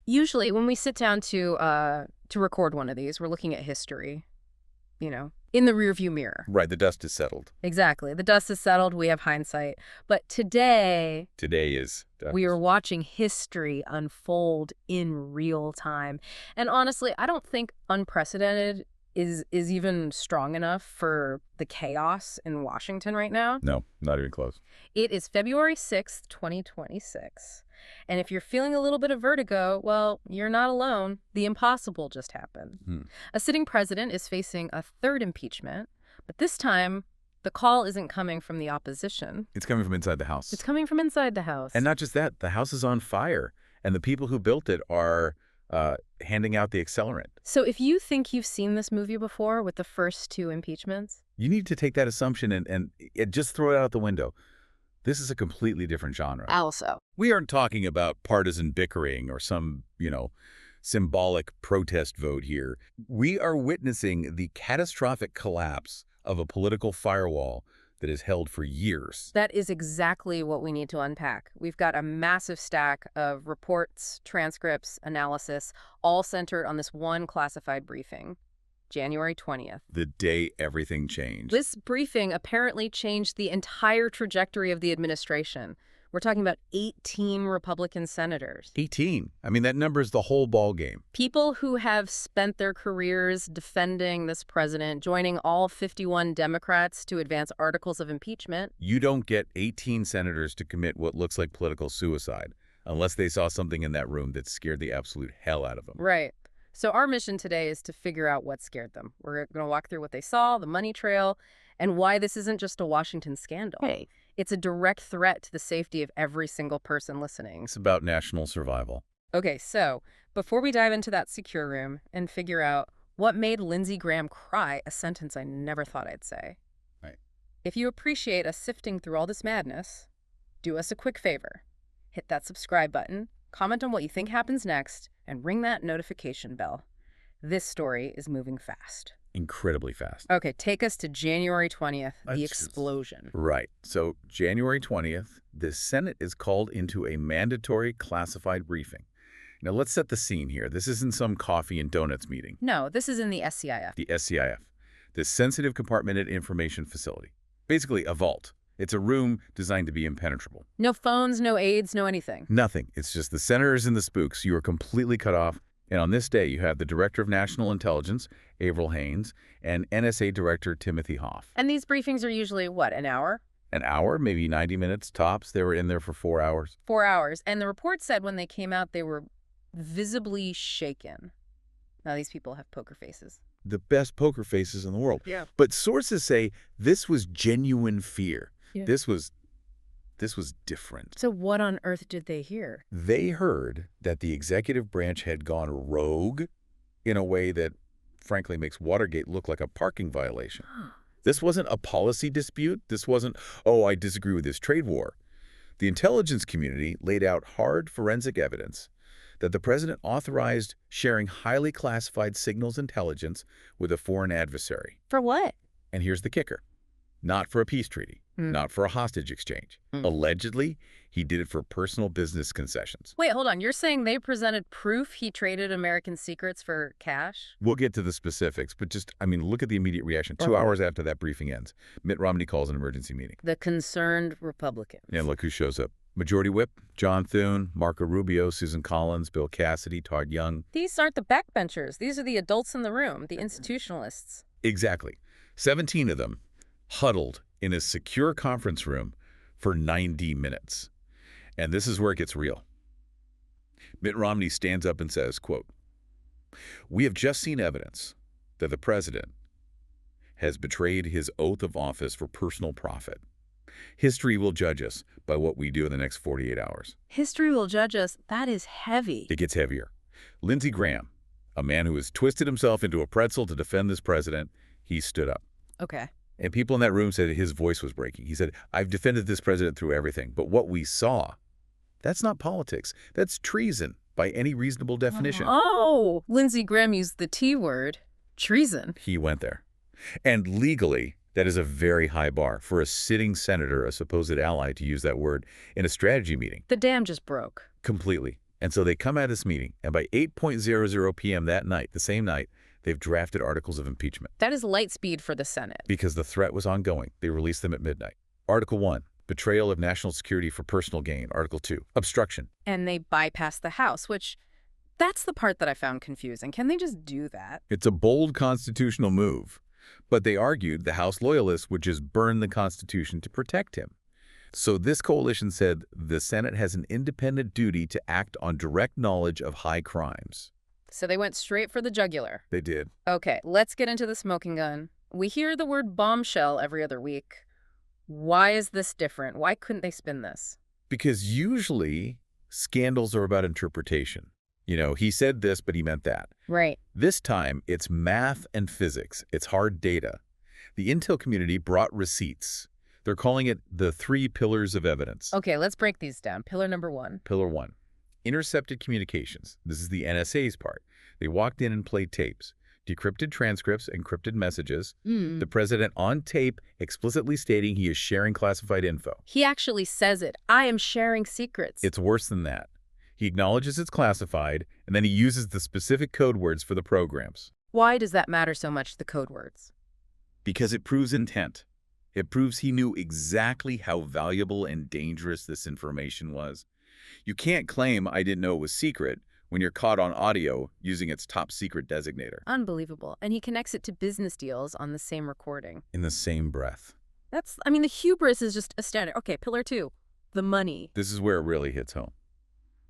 Usually when we sit down to record one of these, we're looking at history, in the rearview mirror. Right, the dust is settled. Exactly. The dust is settled. We have hindsight. But today is we are watching history unfold in real time. And honestly, I don't think unprecedented is even strong enough for the chaos in Washington right now. No, not even close. It is February 6th, 2026. And if you're feeling a little bit of vertigo, well, you're not alone. The impossible just happened. A sitting president is facing a third impeachment, but this time the call isn't coming from the opposition. It's coming from inside the House. It's coming from inside the House. And not just that, the House is on fire, and the people who built it are handing out the accelerant. So if you think you've seen this movie before with the first two impeachments, you need to take that assumption and just throw it out the window. This is a completely different genre. Also, we aren't talking about partisan bickering or some, symbolic protest vote here. We are witnessing the catastrophic collapse of a political firewall that has held for years. that is exactly what we need to unpack. We've got a massive stack of reports, transcripts, analysis, all centered on this one classified briefing, January 20th. The day everything changed. This briefing apparently changed the entire trajectory of the administration. We're talking about 18 Republican senators. 18. I mean, that number is the whole ball game. People who have spent their careers defending this president, joining all 51 Democrats to advance articles of impeachment. You don't get 18 senators to commit what looks like political suicide unless they saw something in that room that scared the absolute hell out of them. Right. So our mission today is to figure out what scared them. We're going to walk through what they saw, the money trail, and why this isn't just a Washington scandal. Hey. It's a direct threat to the safety of every single person listening. It's about national survival. Okay, so before we dive into that secure room and figure out what made Lindsey Graham cry, a sentence I never thought I'd say. Right. If you appreciate us sifting through all this madness, do us a quick favor. Hit that subscribe button, comment on what you think happens next, and ring that notification bell. This story is moving fast. Incredibly fast. Okay, take us to January 20th, the Let's explosion. Right. So January 20th, the Senate is called into a mandatory classified briefing. Now, let's set the scene here. This isn't some coffee and donuts meeting. No, this is in the SCIF. The SCIF, the Sensitive Compartmented Information Facility. Basically, a vault. It's a room designed to be impenetrable. No phones, no aides, no anything. Nothing. It's just the senators and the spooks. You are completely cut off. And on this day, you have the Director of National Intelligence, Avril Haines, and NSA Director Timothy Hoff. And these briefings are usually, what, an hour? An hour, maybe 90 minutes tops. They were in there for 4 hours. 4 hours. And the report said when they came out, they were visibly shaken. Now, these people have poker faces. The best poker faces in the world. Yeah. But sources say this was genuine fear. Yeah. This was different. So what on earth did they hear? They heard that the executive branch had gone rogue in a way that, frankly, makes Watergate look like a parking violation. This wasn't a policy dispute. This wasn't, oh, I disagree with this trade war. The intelligence community laid out hard forensic evidence that the president authorized sharing highly classified signals intelligence with a foreign adversary. For what? And here's the kicker. Not for a peace treaty, not for a hostage exchange. Allegedly, he did it for personal business concessions. Wait, hold on. You're saying they presented proof he traded American secrets for cash? We'll get to the specifics, but look at the immediate reaction. 2 hours after that briefing ends, Mitt Romney calls an emergency meeting. The concerned Republicans. And look who shows up. Majority Whip, John Thune, Marco Rubio, Susan Collins, Bill Cassidy, Todd Young. These aren't the backbenchers. These are the adults in the room, the institutionalists. Exactly. 17 of them huddled in a secure conference room for 90 minutes. And this is where it gets real. Mitt Romney stands up and says, quote, "We have just seen evidence that the president has betrayed his oath of office for personal profit. History will judge us by what we do in the next 48 hours. History will judge us. That is heavy. It gets heavier. Lindsey Graham, a man who has twisted himself into a pretzel to defend this president, he stood up. Okay. And people in that room said his voice was breaking. He said, I've defended this president through everything, but what we saw, that's not politics. That's treason by any reasonable definition. Oh, Lindsey Graham used the T word, treason. He went there. And legally, that is a very high bar for a sitting senator, a supposed ally, to use that word in a strategy meeting. The dam just broke. Completely. And so they come out of this meeting, and by 8:00 p.m. that night, the same night, they've drafted articles of impeachment. That is light speed for the Senate. Because the threat was ongoing, they released them at midnight. Article 1, betrayal of national security for personal gain. Article 2, obstruction. And they bypassed the House, which, that's the part that I found confusing. Can they just do that? It's a bold constitutional move, but they argued the House loyalists would just burn the Constitution to protect him. So this coalition said the Senate has an independent duty to act on direct knowledge of high crimes. So they went straight for the jugular. They did. Okay, let's get into the smoking gun. We hear the word bombshell every other week. Why is this different? Why couldn't they spin this? Because usually scandals are about interpretation. You know, he said this, but he meant that. Right. This time, it's math and physics. It's hard data. The intel community brought receipts. They're calling it the 3 pillars of evidence. Okay, let's break these down. Pillar number 1. Pillar 1, intercepted communications. This is the NSA's part. They walked in and played tapes, decrypted transcripts, encrypted messages. The president on tape explicitly stating he is sharing classified info. He actually says it. I am sharing secrets. It's worse than that. He acknowledges it's classified, and then he uses the specific code words for the programs. Why does that matter so much, the code words? Because it proves intent. It proves he knew exactly how valuable and dangerous this information was. You can't claim I didn't know it was secret when you're caught on audio using its top secret designator. Unbelievable. And he connects it to business deals on the same recording. In the same breath. The hubris is just astounding. Okay, pillar 2, the money. This is where it really hits home.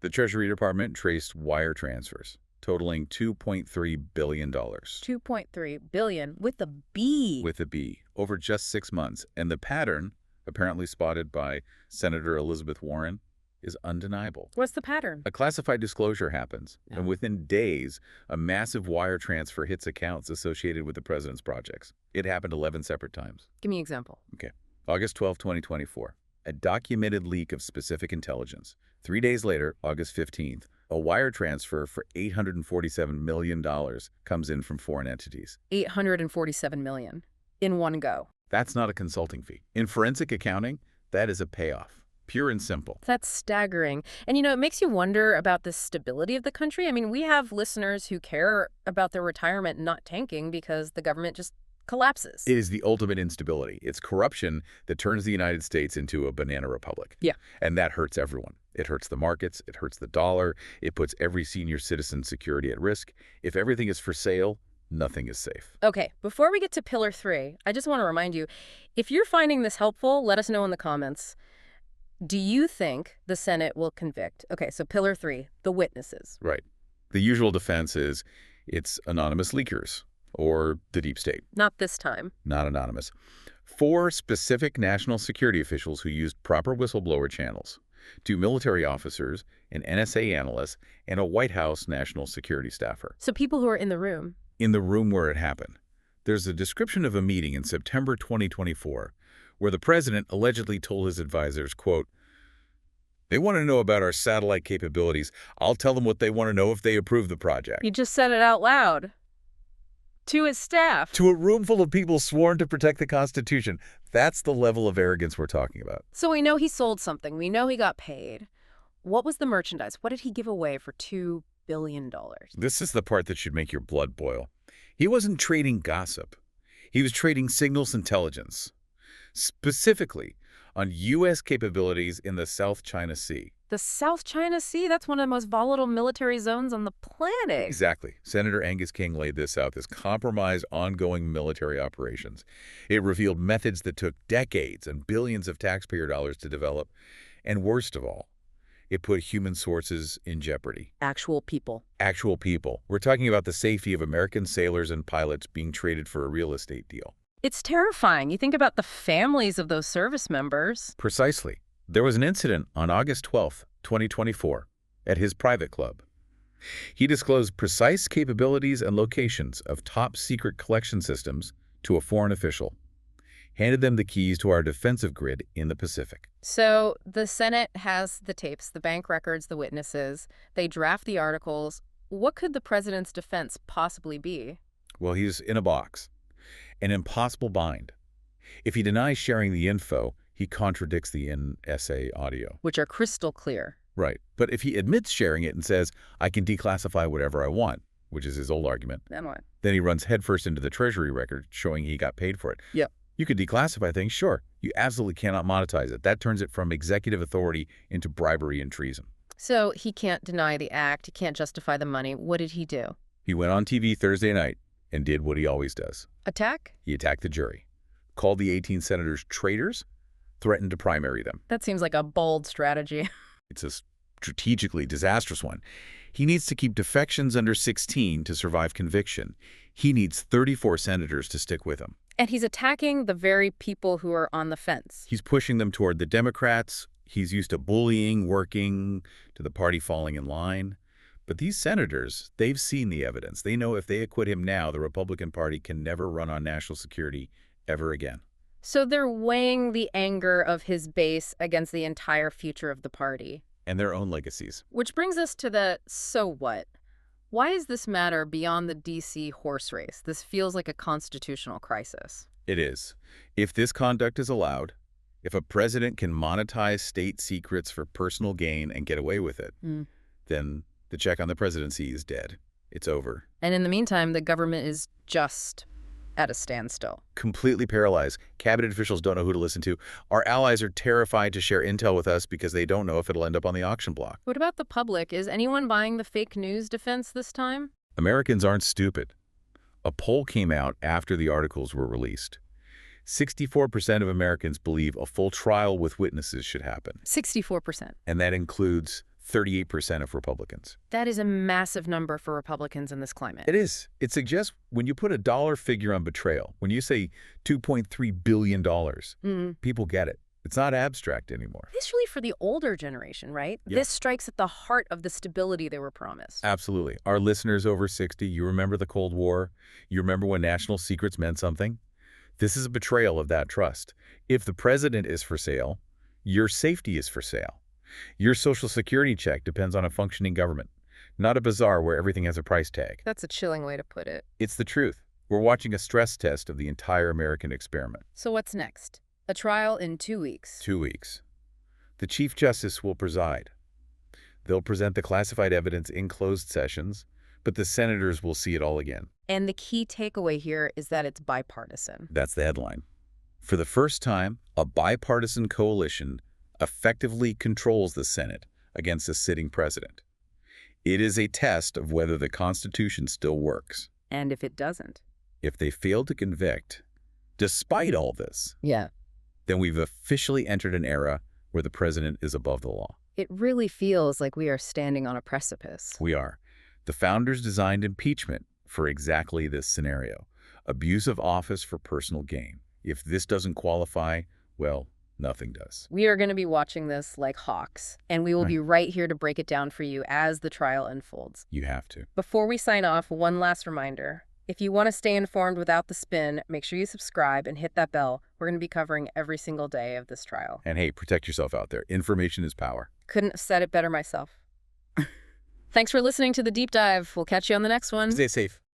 The Treasury Department traced wire transfers, totaling $2.3 billion. $2.3 billion with a B. With a B, over just 6 months. And the pattern, apparently spotted by Senator Elizabeth Warren, is undeniable. What's the pattern? A classified disclosure happens, and within days, a massive wire transfer hits accounts associated with the president's projects. It happened 11 separate times. Give me an example. Okay. August 12, 2024. A documented leak of specific intelligence. 3 days later, August 15th, a wire transfer for $847 million comes in from foreign entities. $847 million in one go. That's not a consulting fee. In forensic accounting, that is a payoff. Pure and simple. That's staggering. And, it makes you wonder about the stability of the country. I mean, we have listeners who care about their retirement not tanking because the government just collapses. It is the ultimate instability. It's corruption that turns the United States into a banana republic. Yeah. And that hurts everyone. It hurts the markets. It hurts the dollar. It puts every senior citizen's security at risk. If everything is for sale, nothing is safe. Okay, before we get to pillar 3, I just want to remind you, if you're finding this helpful, let us know in the comments. Do you think the Senate will convict? Okay, so pillar 3, the witnesses. Right. The usual defense is it's anonymous leakers or the deep state. Not this time. Not anonymous. 4 specific national security officials who used proper whistleblower channels. 2 military officers, an NSA analyst, and a White House national security staffer. So people who are in the room. In the room where it happened. There's a description of a meeting in September 2024 where the president allegedly told his advisors, quote, "They want to know about our satellite capabilities. I'll tell them what they want to know if they approve the project." He just said it out loud. To his staff. To a room full of people sworn to protect the Constitution. That's the level of arrogance we're talking about. So we know he sold something. We know he got paid. What was the merchandise? What did he give away for $2 billion? This is the part that should make your blood boil. He wasn't trading gossip. He was trading signals intelligence, specifically on U.S. capabilities in the South China Sea. The South China Sea? That's one of the most volatile military zones on the planet. Exactly. Senator Angus King laid this out, this compromised ongoing military operations. It revealed methods that took decades and billions of taxpayer dollars to develop. And worst of all, it put human sources in jeopardy. Actual people. Actual people. We're talking about the safety of American sailors and pilots being traded for a real estate deal. It's terrifying. You think about the families of those service members. Precisely. There was an incident on August 12, 2024, at his private club. He disclosed precise capabilities and locations of top-secret collection systems to a foreign official, handed them the keys to our defensive grid in the Pacific. So the Senate has the tapes, the bank records, the witnesses. They draft the articles. What could the president's defense possibly be? Well, he's in a box, an impossible bind. If he denies sharing the info, he contradicts the NSA audio. Which are crystal clear. Right. But if he admits sharing it and says, I can declassify whatever I want, which is his old argument, Then what? then he runs headfirst into the Treasury record showing he got paid for it. Yep. You could declassify things, sure. You absolutely cannot monetize it. That turns it from executive authority into bribery and treason. So he can't deny the act. He can't justify the money. What did he do? He went on TV Thursday night and did what he always does. Attack? He attacked the jury, called the 18 senators traitors, threatened to primary them. That seems like a bold strategy. It's a strategically disastrous one. He needs to keep defections under 16 to survive conviction. He needs 34 senators to stick with him. And he's attacking the very people who are on the fence. He's pushing them toward the Democrats. He's used to bullying, working, to the party falling in line. But these senators, they've seen the evidence. They know if they acquit him now, the Republican Party can never run on national security ever again. So they're weighing the anger of his base against the entire future of the party. And their own legacies. Which brings us to the so what? Why does this matter beyond the D.C. horse race? This feels like a constitutional crisis. It is. If this conduct is allowed, if a president can monetize state secrets for personal gain and get away with it, then the check on the presidency is dead. It's over. And in the meantime, the government is just at a standstill. Completely paralyzed. Cabinet officials don't know who to listen to. Our allies are terrified to share intel with us because they don't know if it'll end up on the auction block. What about the public? Is anyone buying the fake news defense this time? Americans aren't stupid. A poll came out after the articles were released. 64% of Americans believe a full trial with witnesses should happen. 64%. And that includes 38% of Republicans. That is a massive number for Republicans in this climate. It is. It suggests when you put a dollar figure on betrayal, when you say $2.3 billion, people get it. It's not abstract anymore. This really for the older generation, right? Yeah. This strikes at the heart of the stability they were promised. Absolutely. Our listeners over 60, you remember the Cold War? You remember when national secrets meant something? This is a betrayal of that trust. If the president is for sale, your safety is for sale. Your Social Security check depends on a functioning government, not a bazaar where everything has a price tag. That's a chilling way to put it. It's the truth. We're watching a stress test of the entire American experiment. So what's next? A trial in 2 weeks. 2 weeks. The Chief Justice will preside. They'll present the classified evidence in closed sessions, but the senators will see it all again. And the key takeaway here is that it's bipartisan. That's the headline. For the first time, a bipartisan coalition effectively controls the Senate against a sitting president. It is a test of whether the Constitution still works. And if it doesn't? If they fail to convict, despite all this, then we've officially entered an era where the president is above the law. It really feels like we are standing on a precipice. We are. The founders designed impeachment for exactly this scenario. Abuse of office for personal gain. If this doesn't qualify, well, nothing does. We are going to be watching this like hawks, and we will be right here to break it down for you as the trial unfolds. You have to. Before we sign off, one last reminder. If you want to stay informed without the spin, make sure you subscribe and hit that bell. We're going to be covering every single day of this trial. And hey, protect yourself out there. Information is power. Couldn't have said it better myself. Thanks for listening to The Deep Dive. We'll catch you on the next one. Stay safe.